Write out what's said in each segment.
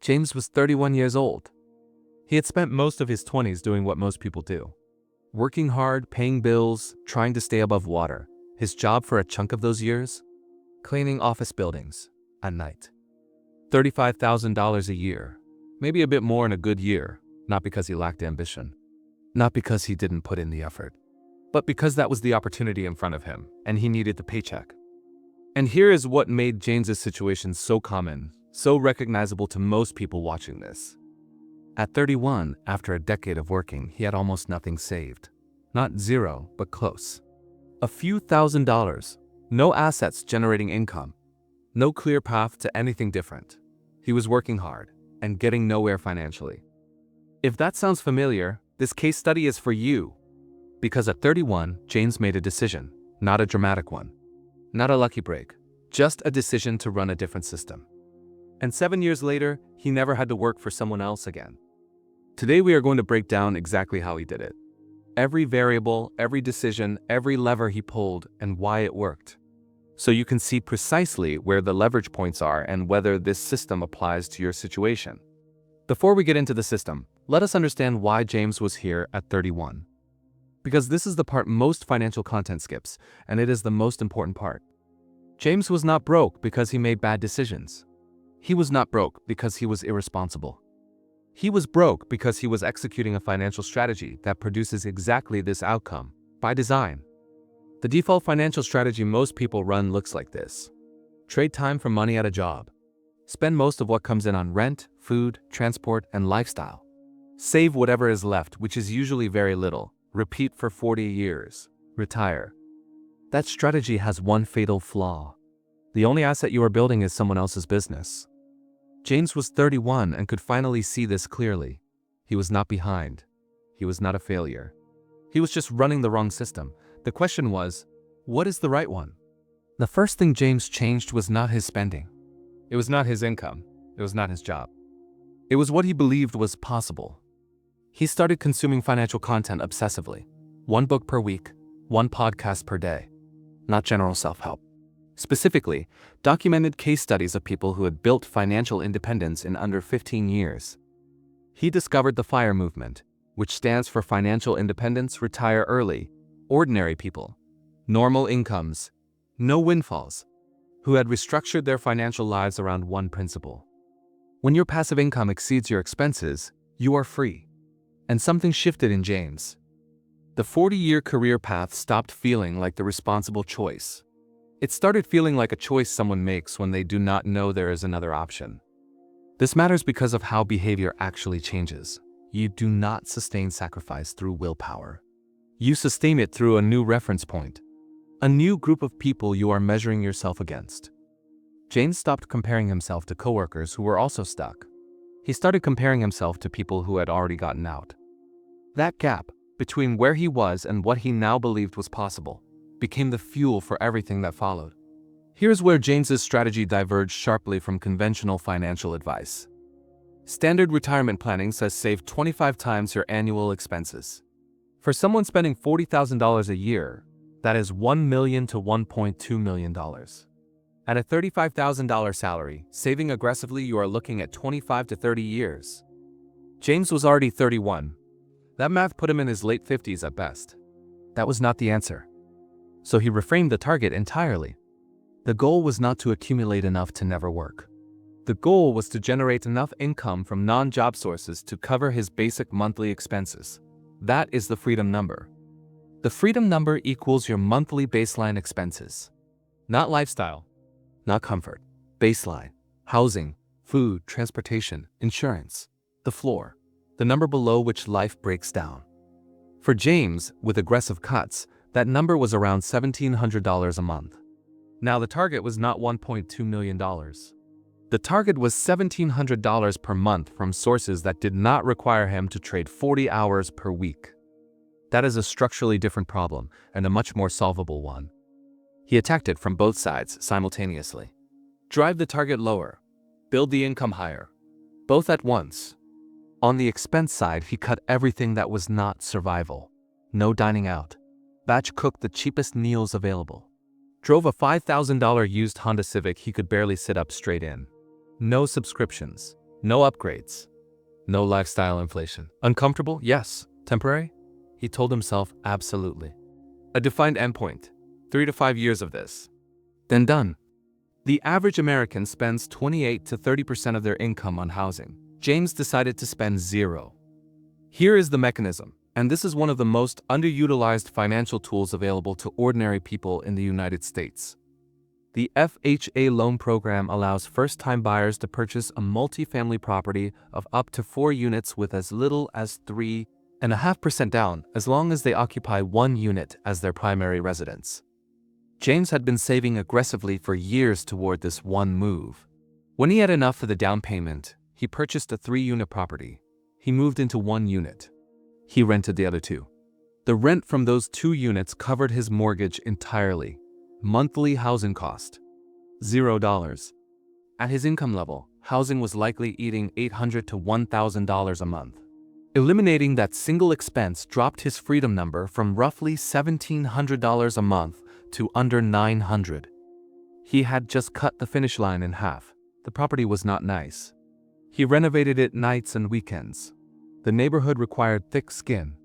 James was 31 years old. He had spent most of his 20s doing what most people do. Working hard, paying bills, trying to stay above water. His job for a chunk of those years? Cleaning office buildings at night. $35,000 a year. Maybe a bit more in a good year, not because he lacked ambition. Not because he didn't put in the effort, but because that was the opportunity in front of him, and he needed the paycheck. And here is what made James's situation so common, so recognizable to most people watching this. At 31, after a decade of working, he had almost nothing saved. Not zero, but close. A few $1,000s, no assets generating income, no clear path to anything different. He was working hard and getting nowhere financially. If that sounds familiar, this case study is for you. Because at 31, James made a decision, not a dramatic one. Not a lucky break, just a decision to run a different system. And 7 years later, he never had to work for someone else again. Today we are going to break down exactly how he did it. Every variable, every decision, every lever he pulled, and why it worked. So you can see precisely where the leverage points are and whether this system applies to your situation. Before we get into the system, let us understand why James was here at 31. Because this is the part most financial content skips, and it is the most important part. James was not broke because he made bad decisions. He was not broke because he was irresponsible. He was broke because he was executing a financial strategy that produces exactly this outcome, by design. The default financial strategy most people run looks like this. Trade time for money at a job. Spend most of what comes in on rent, food, transport, and lifestyle. Save whatever is left, which is usually very little. Repeat for 40 years. Retire. That strategy has one fatal flaw. The only asset you are building is someone else's business. James was 31 and could finally see this clearly. He was not behind. He was not a failure. He was just running the wrong system. The question was, what is the right one? The first thing James changed was not his spending. It was not his income. It was not his job. It was what he believed was possible. He started consuming financial content obsessively. 1 book per week, 1 podcast per day. Not general self-help. Specifically, documented case studies of people who had built financial independence in under 15 years. He discovered the FIRE movement, which stands for Financial Independence, Retire Early, Ordinary People, Normal Incomes, No Windfalls, who had restructured their financial lives around one principle. When your passive income exceeds your expenses, you are free. And something shifted in James. The 40-year career path stopped feeling like the responsible choice. It started feeling like a choice someone makes when they do not know there is another option. This matters because of how behavior actually changes. You do not sustain sacrifice through willpower. You sustain it through a new reference point, a new group of people you are measuring yourself against. James stopped comparing himself to coworkers who were also stuck. He started comparing himself to people who had already gotten out. That gap between where he was and what he now believed was possible became the fuel for everything that followed. Here's where James's strategy diverged sharply from conventional financial advice. Standard retirement planning says save 25 times your annual expenses. For someone spending $40,000 a year, that is $1 million to $1.2 million. At a $35,000 salary, saving aggressively, you are looking at 25 to 30 years. James was already 31. That math put him in his late 50s at best. That was not the answer. So he reframed the target entirely. The goal was not to accumulate enough to never work. The goal was to generate enough income from non-job sources to cover his basic monthly expenses. That is the freedom number. The freedom number equals your monthly baseline expenses. Not lifestyle, not comfort. Baseline, housing, food, transportation, insurance. The floor, the number below which life breaks down. For James, with aggressive cuts, that number was around $1,700 a month. Now the target was not $1.2 million. The target was $1,700 per month from sources that did not require him to trade 40 hours per week. That is a structurally different problem and a much more solvable one. He attacked it from both sides simultaneously. Drive the target lower. Build the income higher. Both at once. On the expense side, he cut everything that was not survival. No dining out. Batch cooked the cheapest meals available. Drove a $5,000 used Honda Civic he could barely sit up straight in. No subscriptions. No upgrades. No lifestyle inflation. Uncomfortable? Yes. Temporary? He told himself absolutely. A defined endpoint. 3 to 5 years of this. Then done. The average American spends 28 to 30% of their income on housing. James decided to spend zero. Here is the mechanism, and this is one of the most underutilized financial tools available to ordinary people in the United States. The FHA loan program allows first-time buyers to purchase a multifamily property of up to 4 units with as little as 3.5% down, as long as they occupy 1 unit as their primary residence. James had been saving aggressively for years toward this one move. When he had enough for the down payment, he purchased a 3-unit property. He moved into 1 unit. He rented the other 2. The rent from those 2 units covered his mortgage entirely. Monthly housing cost, $0. At his income level, housing was likely eating $800 to $1,000 a month. Eliminating that single expense dropped his freedom number from roughly $1,700 a month to under $900. He had just cut the finish line in half. The property was not nice. He renovated it nights and weekends. The neighborhood required thick skin,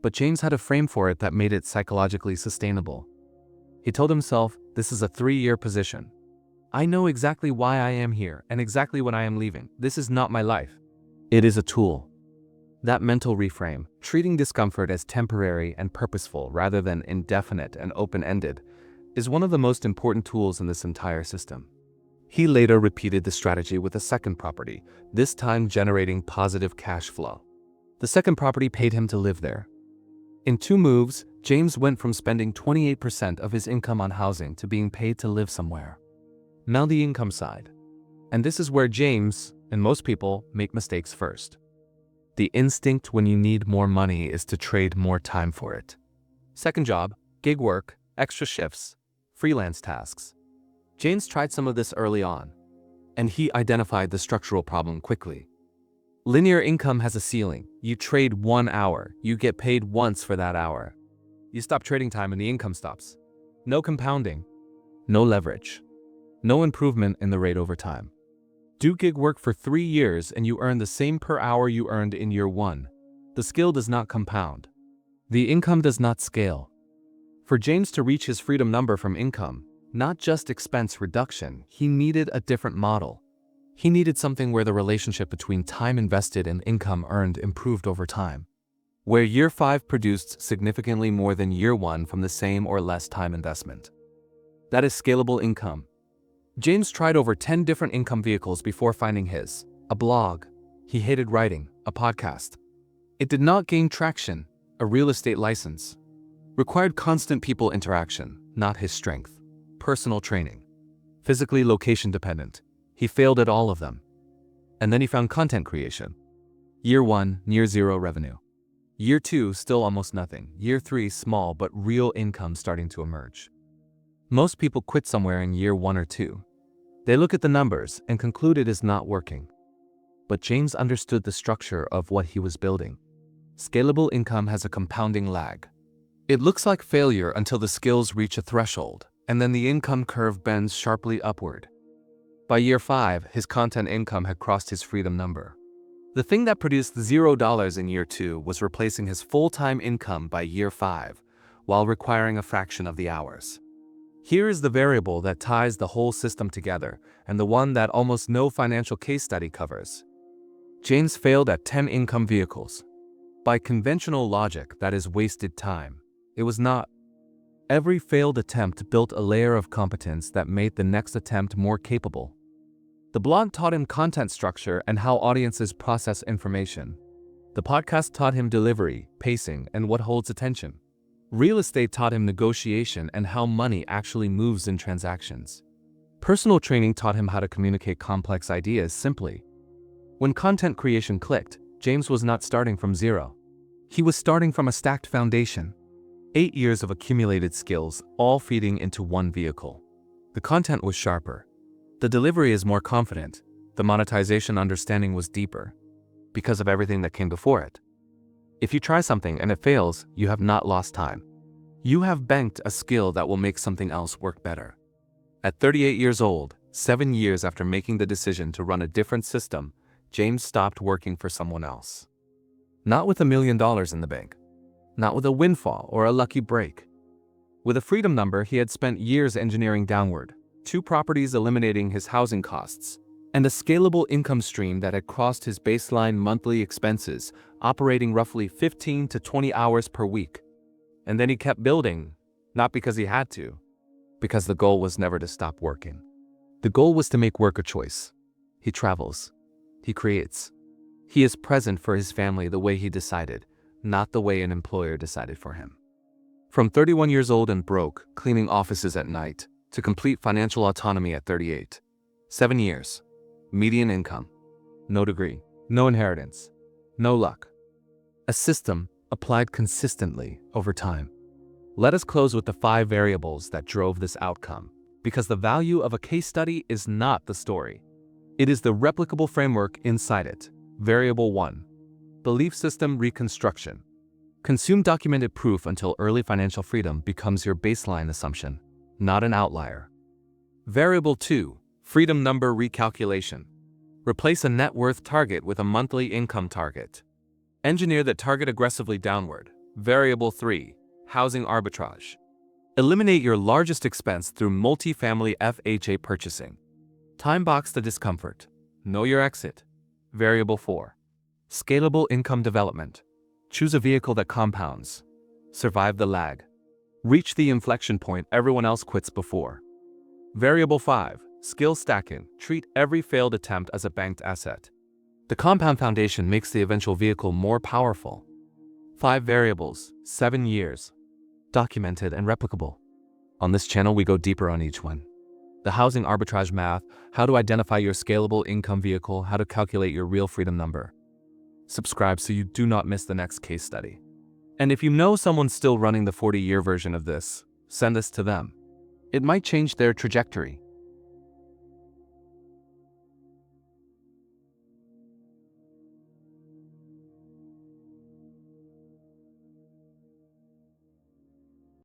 but James had a frame for it that made it psychologically sustainable. He told himself, this is a 3-year position. I know exactly why I am here and exactly when I am leaving. This is not my life. It is a tool. That mental reframe, treating discomfort as temporary and purposeful rather than indefinite and open-ended, is one of the most important tools in this entire system. He later repeated the strategy with a second property, this time generating positive cash flow. The second property paid him to live there. In 2 moves, James went from spending 28% of his income on housing to being paid to live somewhere. Now the income side. And this is where James, and most people, make mistakes first. The instinct when you need more money is to trade more time for it. Second job, gig work, extra shifts, freelance tasks. James tried some of this early on, and he identified the structural problem quickly. Linear income has a ceiling. You trade 1 hour, you get paid once for that hour. You stop trading time and the income stops. No compounding, no leverage, no improvement in the rate over time. Do gig work for 3 years and you earn the same per hour you earned in year 1. The skill does not compound. The income does not scale. For James to reach his freedom number from income, not just expense reduction, he needed a different model. He needed something where the relationship between time invested and income earned improved over time, where year 5 produced significantly more than year 1 from the same or less time investment. That is scalable income. James tried over 10 different income vehicles before finding his. A blog. He hated writing. A podcast. It did not gain traction. A real estate license. Required constant people interaction, not his strength. Personal training. Physically location dependent. He failed at all of them. And then he found content creation. Year 1, near 0 revenue. Year 2, still almost nothing. Year 3, small but real income starting to emerge. Most people quit somewhere in year 1 or 2. They look at the numbers and conclude it is not working. But James understood the structure of what he was building. Scalable income has a compounding lag. It looks like failure until the skills reach a threshold, and then the income curve bends sharply upward. By year 5, his content income had crossed his freedom number. The thing that produced $0 in year 2 was replacing his full-time income by year 5, while requiring a fraction of the hours. Here is the variable that ties the whole system together, and the one that almost no financial case study covers. James failed at 10 income vehicles. By conventional logic, that is wasted time. It was not. Every failed attempt built a layer of competence that made the next attempt more capable. The blog taught him content structure and how audiences process information. The podcast taught him delivery, pacing, and what holds attention. Real estate taught him negotiation and how money actually moves in transactions. Personal training taught him how to communicate complex ideas simply. When content creation clicked, James was not starting from zero. He was starting from a stacked foundation. 8 years of accumulated skills, all feeding into one vehicle. The content was sharper. The delivery is more confident. The monetization understanding was deeper, because of everything that came before it. If you try something and it fails, you have not lost time. You have banked a skill that will make something else work better. At 38 years old, 7 years after making the decision to run a different system, James stopped working for someone else. Not with $1 million in the bank. Not with a windfall or a lucky break. With a freedom number he had spent years engineering downward, 2 properties eliminating his housing costs, and a scalable income stream that had crossed his baseline monthly expenses, operating roughly 15 to 20 hours per week. And then he kept building, not because he had to, because the goal was never to stop working. The goal was to make work a choice. He travels. He creates. He is present for his family the way he decided, not the way an employer decided for him. From 31 years old and broke, cleaning offices at night, to complete financial autonomy at 38. 7 years. Median income. No degree. No inheritance. No luck. A system applied consistently over time. Let us close with the 5 variables that drove this outcome, because the value of a case study is not the story. It is the replicable framework inside it. Variable 1. Belief system reconstruction. Consume documented proof until early financial freedom becomes your baseline assumption, not an outlier. Variable 2. Freedom number recalculation. Replace a net worth target with a monthly income target. Engineer that target aggressively downward. Variable 3. Housing arbitrage. Eliminate your largest expense through multifamily FHA purchasing. Time box the discomfort. Know your exit. Variable 4. Scalable income development. Choose a vehicle that compounds. Survive the lag. Reach the inflection point everyone else quits before. Variable 5. Skill stacking. Treat every failed attempt as a banked asset. The compound foundation makes the eventual vehicle more powerful. 5 variables, 7 years. Documented and replicable. On this channel, we go deeper on each one. The housing arbitrage math, how to identify your scalable income vehicle, how to calculate your real freedom number. Subscribe so you do not miss the next case study. And if you know someone still running the 40-year version of this, send this to them. It might change their trajectory.